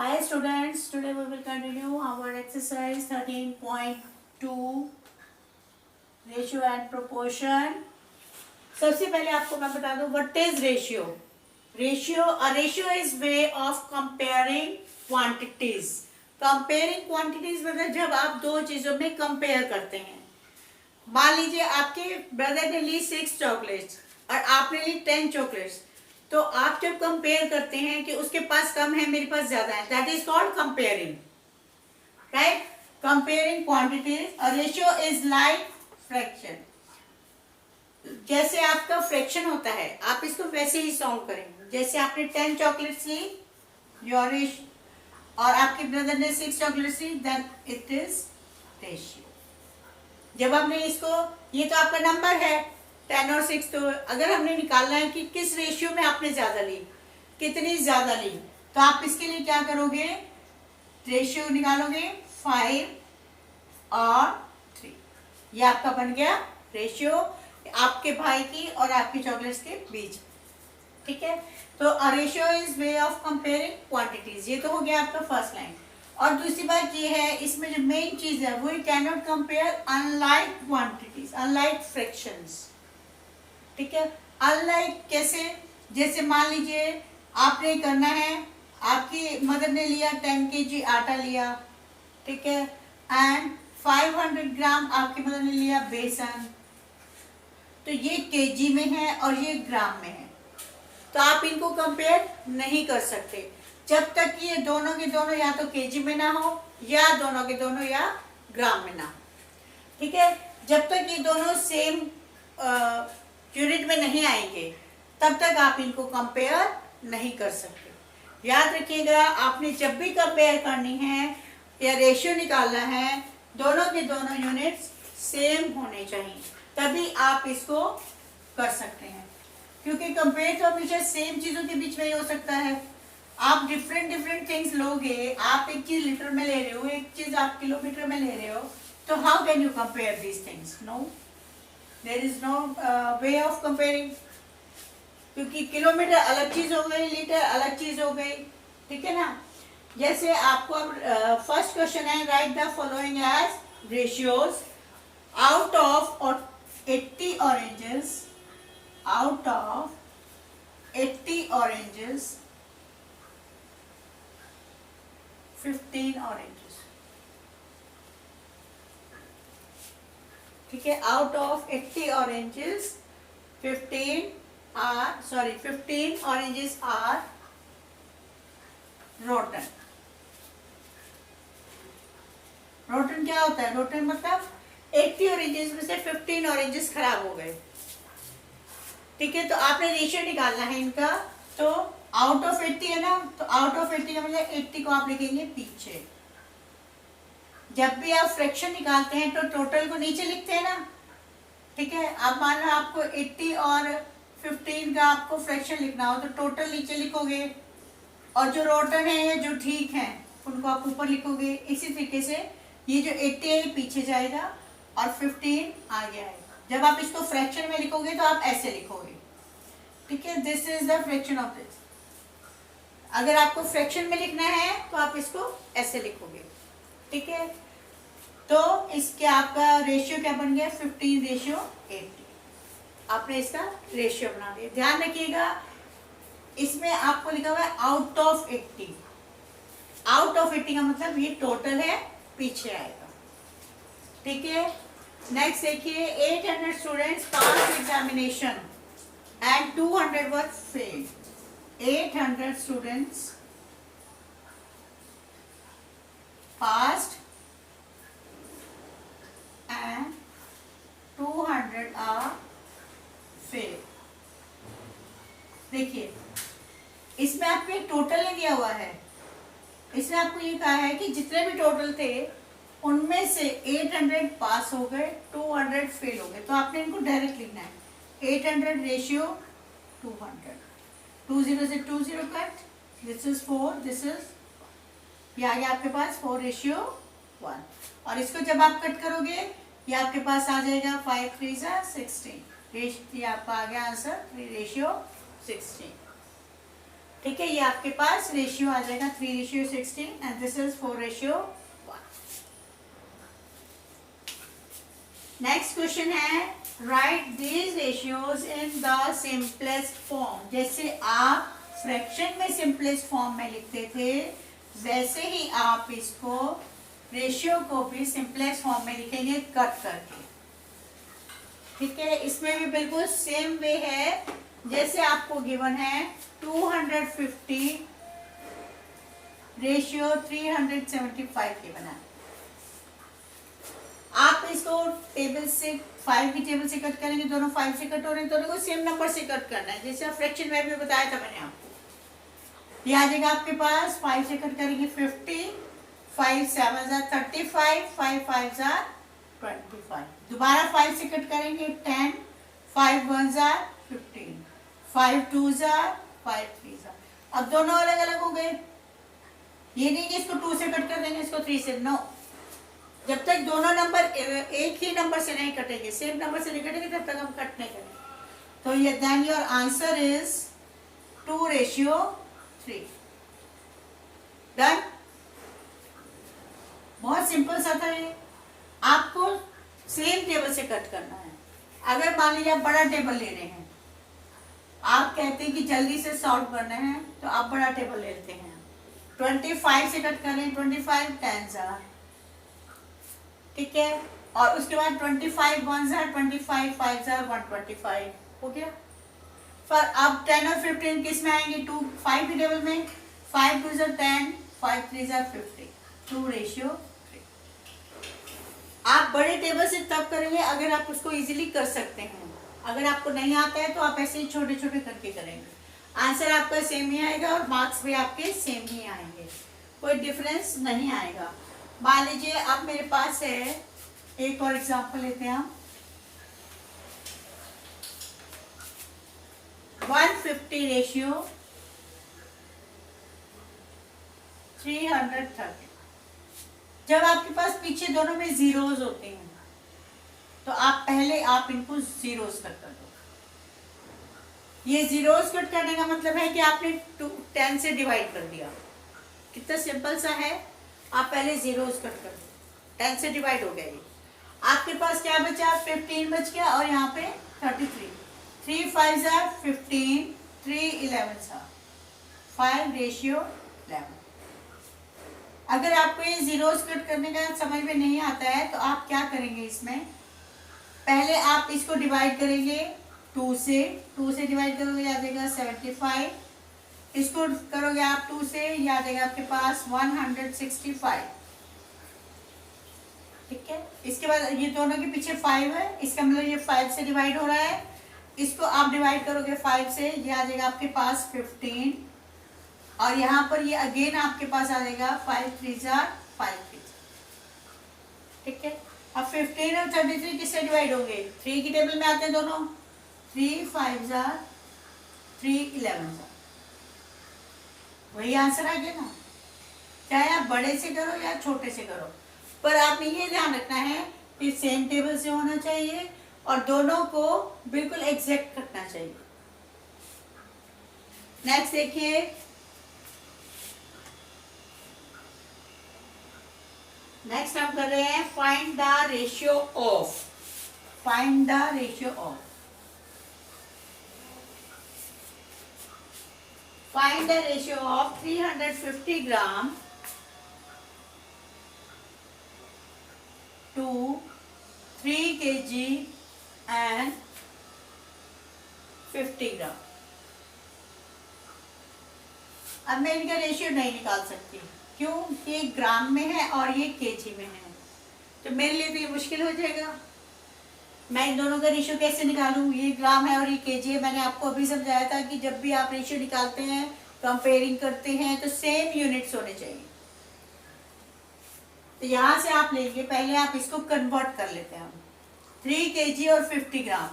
Hi students, today we will continue our exercise 13.2 ratio and proportion. सबसे पहले आपको मैं बता दूं what is ratio. A ratio is way of comparing quantities. Comparing quantities मतलब जब आप दो चीजों में compare करते हैं. मान लीजिए आपके ब्रदर ने ली 6 चॉकलेट्स और आपने ली 10 चॉकलेट्स, तो आप जब कंपेयर करते हैं कि उसके पास कम है मेरे पास ज्यादा है, that is called comparing, right. Comparing quantities. A ratio is like fraction. जैसे आपका फ्रैक्शन होता है, आप इसको वैसे ही साउंड करेंगे. जैसे आपने 10 चॉकलेट्स ली योरिश और आपके ब्रदर ने 6 चॉकलेट्स ली, देन इट इज रेशियो. जब हमने इसको, ये तो आपका नंबर है 10 और 6, तो अगर हमने निकालना है कि किस रेशियो में आपने ज्यादा ली, कितनी ज्यादा ली, तो आप इसके लिए क्या करोगे, रेशियो निकालोगे 5 और 3. ये आपका बन गया रेशियो आपके भाई की और आपकी चॉकलेट्स के बीच. ठीक है, तो a ratio is way of comparing quantities. ये तो हो गया आपका फर्स्ट लाइन. और दूसरी बात ये है, इसमें जो मेन चीज है वो can not compare unlike quantities, unlike fractions. ठीक है, अनलाइक कैसे, जैसे मान लीजिए आपने करना है, आपकी मदर ने लिया 10 kg आटा लिया, ठीक है, एंड 500 ग्राम आपकी मदर ने लिया बेसन. तो ये केजी में है और ये ग्राम में है, तो आप इनको कंपेयर नहीं कर सकते जब तक ये दोनों के दोनों या तो केजी में ना हो या दोनों के दोनों या ग्राम में ना हो. ठीक है, जब तक ये दोनों सेम यूनिट में नहीं आएंगे तब तक आप इनको कंपेयर नहीं कर सकते. याद रखिएगा, आपने जब भी कंपेयर करनी है या रेशियो निकालना है, दोनों के दोनों यूनिट्स सेम होने चाहिए, तभी आप इसको कर सकते हैं. क्योंकि कंपेयर तो हमेशा सेम चीजों के बीच में ही हो सकता है. आप डिफरेंट थिंग्स लोगे, आप एक चीज लीटर में ले रहे हो, एक चीज आप किलोमीटर में ले रहे हो, तो how can you compare these things? No, there is no way of comparing. क्योंकि किलोमीटर अलग चीज हो गई, लीटर अलग चीज हो गई. ठीक है ना. जैसे आपको फर्स्ट क्वेश्चन है, write the following as ratios. Out of 80 oranges, out of 80 oranges, 15 oranges. ठीक है, out of 80 oranges 15 oranges are rotten. rotten क्या होता है? rotten मतलब 80 oranges में से 15 oranges खराब हो गए. ठीक है, तो आपने रेशियो निकालना है इनका. तो आउट ऑफ 80 है ना, तो आउट ऑफ 80 का मतलब 80 को आप लिखेंगे पीछे. जब भी आप फ्रैक्शन निकालते हैं तो टोटल को नीचे लिखते हैं ना. ठीक है, आप मान लो आपको 80 और 15 का आपको फ्रैक्शन लिखना हो तो टोटल नीचे लिखोगे, और जो रोटन है या जो ठीक है उनको आप ऊपर लिखोगे. इसी तरीके से ये जो 80 है पीछे जाएगा और 15 आगे आएगा. जब आप इसको फ्रैक्शन में लिखोगे तो आप ऐसे लिखोगे. ठीक है, this is the fraction of this. अगर आपको फ्रैक्शन में लिखना है तो आप इसको ऐसे लिखोगे. ठीक है, तो इसके आपका रेशियो क्या बन गया, 15 रेशियो 80. आपने इसका रेशियो बना दिया. ध्यान रखिएगा, इसमें आपको लिखा हुआ है आउट ऑफ 80. आउट ऑफ 80 का मतलब ये टोटल है, पीछे आएगा. ठीक है, नेक्स्ट देखिए, 800 students pass examination and 200 were fail. 800 students passed and 200 are fail. देखिए, इसमें आपको एक टोटल नहीं दिया हुआ है. इसमें आपको ये कहा है कि जितने भी टोटल थे उनमें से 800 पास हो गए, 200 फेल हो गए. तो आपने इनको डायरेक्ट लिखना है. 800 रेशियो 200. 20 से 20 cut, this is 4, this is, ये आ गया आपके पास 4 रेशियो 1. और इसको जब आप कट करोगे ये आपके पास आ जाएगा 5 3 16. ये आपका आ गया आंसर 3 रेशियो 16. ठीक है, ये आपके पास रेशियो आ जाएगा 3:16 and this is 4:1। Next question है write these ratios in the simplest form. जैसे आप फ्रैक्शन में सिंपलेस्ट फॉर्म में लिखते थे वैसे ही आप इसको रेशियो को भी सिंपलेस्ट फॉर्म में लिखेंगे कट करके। ठीक है, इसमें भी बिल्कुल सेम वे है जैसे आपको गिवन है 250 रेशियो 375 के बना। आप इसको टेबल से 5 की टेबल से कट करेंगे, दोनों 5 से कट हो रहे हैं, दोनों को सेम नंबर से कट करना है जैसे आप फ्रैक्शन में भी बताया था मैंने आपको। ये आ जाएगा आपके पास 5 से कट करेंगे 50, 5 7 35, 5 5 25। दोबारा 5 से कट करेंगे 10, 5 1 15, 5 2 5 3। अब दोनों अलग अलग हो गए। ये नहीं कि इसको 2 से कट कर देंगे इसको 3 से, नो। जब तक दोनों नंबर एक ही नंबर से नहीं कटेंगे, सेम नंबर से नहीं कटेंगे, तब तक हम कट नहीं करेंगे। तो ये then your answer is 2:3। Done. बहुत सिंपल सा था ये। आपको सेम टेबल से कट करना है। अगर मान लीजिए आप बड़ा टेबल ले रहे हैं, आप कहते हैं कि जल्दी से सॉल्व करना है तो आप बड़ा टेबल ले लेते हैं। 25 से कट करें, 25 10 ठीक है, और उसके बाद 25 1 25 5 125 हो गया। पर अब 10 और 15 किस में आएंगे? 2 5 की टेबल में। 5 2 10, 5 3 50, 2:3। आप बड़े टेबल से तब करेंगे अगर आप उसको इजीली कर सकते हैं। अगर आपको नहीं आता है तो आप ऐसे ही छोटे छोटे करके करेंगे, आंसर आपका सेम ही आएगा और मार्क्स भी आपके सेम ही आएंगे, कोई डिफरेंस नहीं आएगा। मान लीजिए अब मेरे पास है, एक और एग्जांपल लेते हैं हम। 150 रेशियो 330। जब आपके पास पीछे दोनों में जीरोस होते हैं तो आप पहले आप इनको जीरोस कट कर दो। ये जीरोस कट करने का मतलब है कि आपने 10 से डिवाइड कर दिया। कितना सिंपल सा है। आप पहले जीरोस कट कर दो, 10 से डिवाइड हो गया। ये आपके पास क्या बचा? 15 बच गया और यहाँ पे 33। 3 5 15, 3 11 5:11। अगर आपको ये जीरोस कट करने का समझ में नहीं आता है तो आप क्या करेंगे, इसमें पहले आप इसको डिवाइड करेंगे 2 से। 2 से डिवाइड करोगे याद देगा 75। इसको करोगे आप 2 से, याद देगा आपके पास 165। ठीक है, इसके बाद ये दोनों के पीछे 5 है, इसका मतलब ये 5 से डिवाइड हो रहा है। इसको आप डिवाइड करोगे 5 से, ये आ जाएगा आपके पास 15 और यहाँ पर ये अगेन आपके पास आ जाएगा 5 3 5 3। ठीक है, अब 15 और 33 किससे डिवाइड होंगे? 3 की टेबल में आते हैं दोनों। 3 5 3 11। वही आंसर आ गया ना, चाहे आप बड़े से करो या छोटे से करो, पर आपने ये ध्यान रखना है कि सेम टेबल से होना चाहिए और दोनों को बिल्कुल एग्जैक्ट रखना चाहिए। नेक्स्ट देखिए, नेक्स्ट हम कर रहे हैं find the ratio of. Find the ratio of. Find the ratio of 350 gram to 3 kg and 50 ग्राम। अब मैं इनका रेशियो नहीं निकाल सकती, क्यों? ये ग्राम में है और ये केजी में है, तो मेरे लिए तो ये मुश्किल हो जाएगा। मैं इन दोनों का रेशियो कैसे निकालूं? ये ग्राम है और ये केजी है। मैंने आपको अभी समझाया था कि जब भी आप रेशियो निकालते हैं, कंपेयरिंग करते हैं, तो सेम यूनिट्स होने चाहिए। तो यहाँ से आप लेंगे, पहले आप इसको कन्वर्ट कर लेते हैं हम। 3 kg और 50 ग्राम।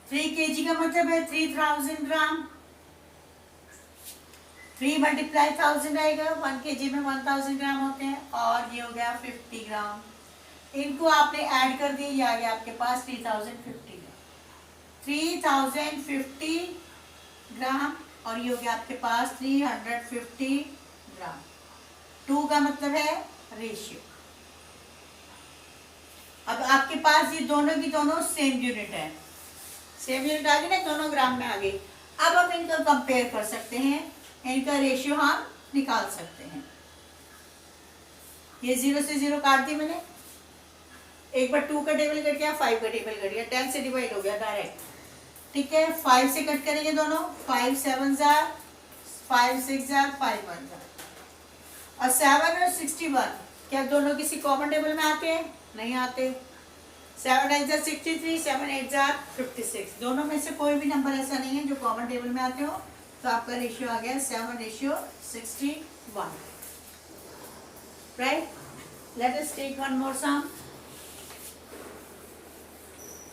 3 kg का मतलब है 3000 ग्राम। 3 × 1000 आएगा, 1 kg में 1000 ग्राम होते हैं, और ये हो गया 50 ग्राम। इनको आपने ऐड कर दिए, ये आ गया आपके पास 3050 ग्राम। 3050 ग्राम और ये हो गया आपके पास 350 ग्राम। 2 का मतलब है रेशियो। अब आपके पास ये दोनों की दोनों सेम यूनिट है, सेम यूनिट आ गई ना, दोनों ग्राम में आ गई। अब हम इनको कंपेयर कर सकते हैं, इनका रेशियो हम निकाल सकते हैं। ये 0 से 0 काट दी मैंने, एक बार 2 का टेबल कट गया, 5 का टेबल कट गया, 10 से डिवाइड हो गया डायरेक्ट। ठीक है, 5 से कट करेंगे दोनों, 5 7 जार, 5 6 जार, 5 1 जार। और 7 और 61 क्या दोनों किसी कॉमन टेबल में आते हैं? नहीं आते। 7 8 जार 63, 7 8 जार 56, दोनों में से कोई भी नंबर ऐसा नहीं है जो कॉमन टेबल में आते हो। तो आपका रेशियो आ गया 7:61। Right, let us take one more sum.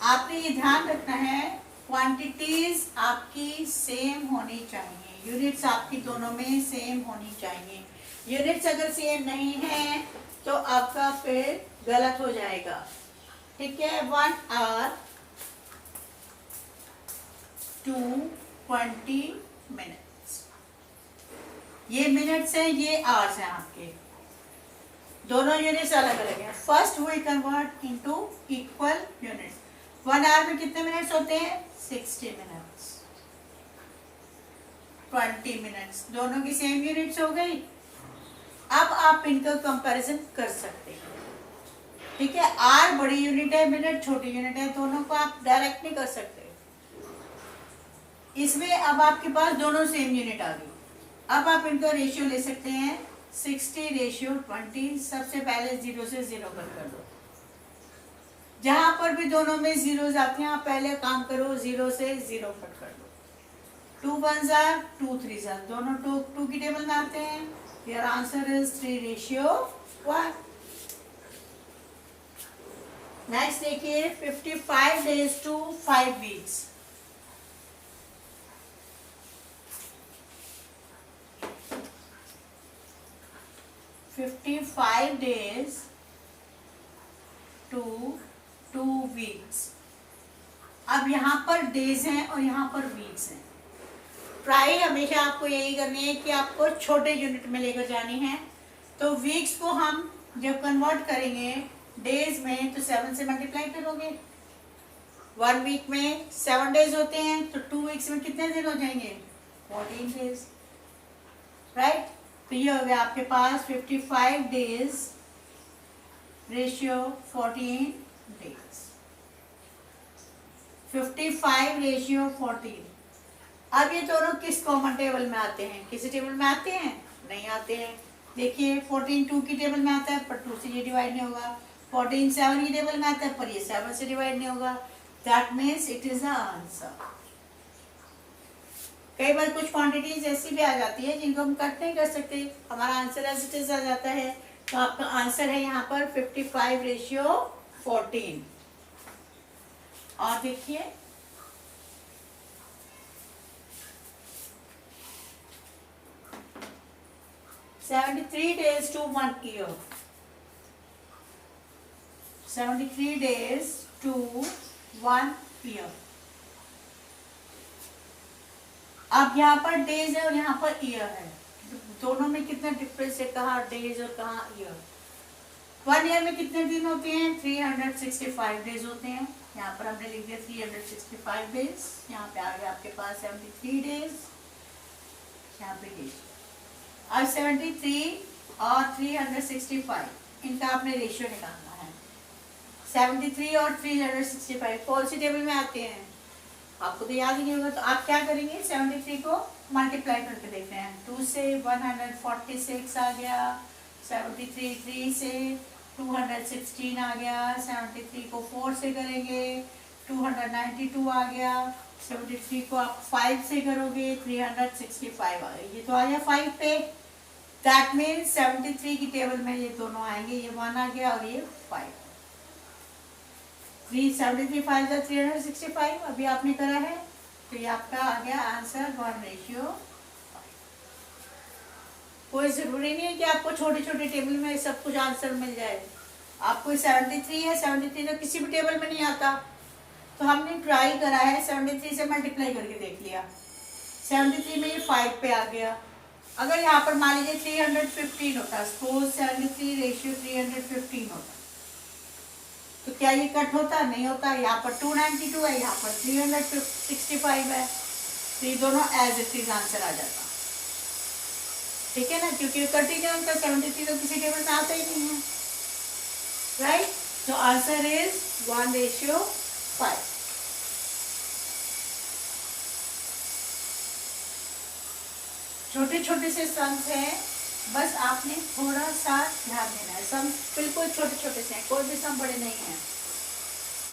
आपने ये ध्यान रखना है, क्वांटिटीज आपकी सेम होनी चाहिए, यूनिट्स आपकी दोनों में सेम होनी चाहिए। यूनिट्स अगर सेम नहीं है तो आपका फिर गलत हो जाएगा। ठीक है, 1 hour 2:20 minutes, ये मिनट्स है, ये आवर्स हैं आपके, दोनों यूनिट्स अलग अलग हैं। First we convert into equal units. 1 hour में कितने मिनट्स होते हैं? 60 मिनट्स। 20 मिनट्स, दोनों की सेम यूनिट्स हो गई। अब आप इनका कंपैरिजन कर सकते हैं। ठीक है, आर बड़ी यूनिट है, मिनट छोटी यूनिट है, दोनों को आप डायरेक्ट नहीं कर सकते। इसमें अब आपके पास दोनों सेम यूनिट आ गई। अब आप इनका रेशियो ले सकते हैं 60:20। सबसे पहले 0 से 0 कट कर दो। जहां पर भी दोनों में जीरोस आते हैं आप पहले काम करो, 0 से 0 कट कर दो। 2 1 जार 2 3 जार, दोनों 2 की टेबल में आते हैं। Your answer is 3:1। नेक्स्ट देखिए, 55 days to 5 weeks। $55 days to 2 weeks। अब यहाँ पर डेज हैं और यहाँ पर वीक्स हैं। ट्राई हमेशा आपको यही करनी है कि आपको छोटे यूनिट में लेकर जानी है। तो वीक्स को हम जब कन्वर्ट करेंगे डेज में तो 7 से मल्टीप्लाई करोगे। 1 वीक में 7 डेज होते हैं, तो 2 वीक्स में कितने दिन हो जाएंगे? 14 डेज। राइट, तो ये हो गया आपके पास 55 डेज रेशियो 14 डेज। 55 रेशियो 14। अब ये दोनों किस कॉमन टेबल में आते हैं? किसी टेबल में आते हैं? नहीं आते हैं। देखिए 14 2 की टेबल में आता है पर 2 से ये डिवाइड नहीं होगा। 14 7 की टेबल में आता है पर ये 7 से डिवाइड नहीं होगा। That means it is the answer. कई बार कुछ क्वांटिटीज ऐसी भी आ जाती है जिनको हम कट नहीं कर सकते, हमारा आंसर एज इट इज आ जाता है। तो आपका आंसर है यहाँ पर 55 रेशियो 14। और देखिए $73 days to 1 year। 73 days to 1 year। अब यहाँ पर डेज है और यहाँ पर ईयर है, दोनों में कितना डिफरेंस है, कहाँ डेज और कहाँ ईयर। 1 ईयर में कितने दिन होते हैं? 365 डेज होते हैं। यहाँ पर हमने लिख दिया 365 डेज। यहाँ पे आ गया आपके पास 73 डेज, यहाँ पे डेज। और 73 और 365 इनका आपने रेशियो निकालना है। 73 और 365 कौन सी टेबल में आते हैं? आपको तो याद ही नहीं होगा। तो आप क्या करेंगे, 73 को मल्टीप्लाई करके देखते हैं। 2 से 146 आ गया, 73 3 से 216 आ गया, 73 को 4 से करेंगे 292 आ गया, 73 को आप 5 से करोगे 365 आ गया। ये तो आ गया 5 पे। दैट मीन्स 73 की टेबल में ये दोनों आएंगे, ये 1 आ गया और ये 5। 373 5 365 अभी आपने करा है, तो ये आपका आ गया आंसर 1:5। कोई जरूरी नहीं है कि आपको छोटे छोटे टेबल में सब कुछ आंसर मिल जाए। आपको 73 है, 73 तो किसी भी टेबल में नहीं आता, तो हमने ट्राई करा है 73 से मल्टीप्लाई करके देख लिया। 73 में ये 5 पे आ गया। अगर यहाँ पर मान लीजिए 315 होता, सपोज 73 रेशियो 315 होता, तो क्या ये कट होता? नहीं होता। यहाँ पर 292 है, यहाँ पर 365 है, तो ये दोनों एज इट इज आंसर आ जाता। ठीक है ना, क्योंकि कट ही नहीं होता, 73 तो किसी टेबल में आता ही नहीं है, राइट। तो आंसर इज 1:5। छोटे छोटे से सम्स हैं, बस आपने थोड़ा सा ध्यान देना है। सम्स बिल्कुल छोटे छोटे से हैं, कोई भी सम बड़े नहीं है।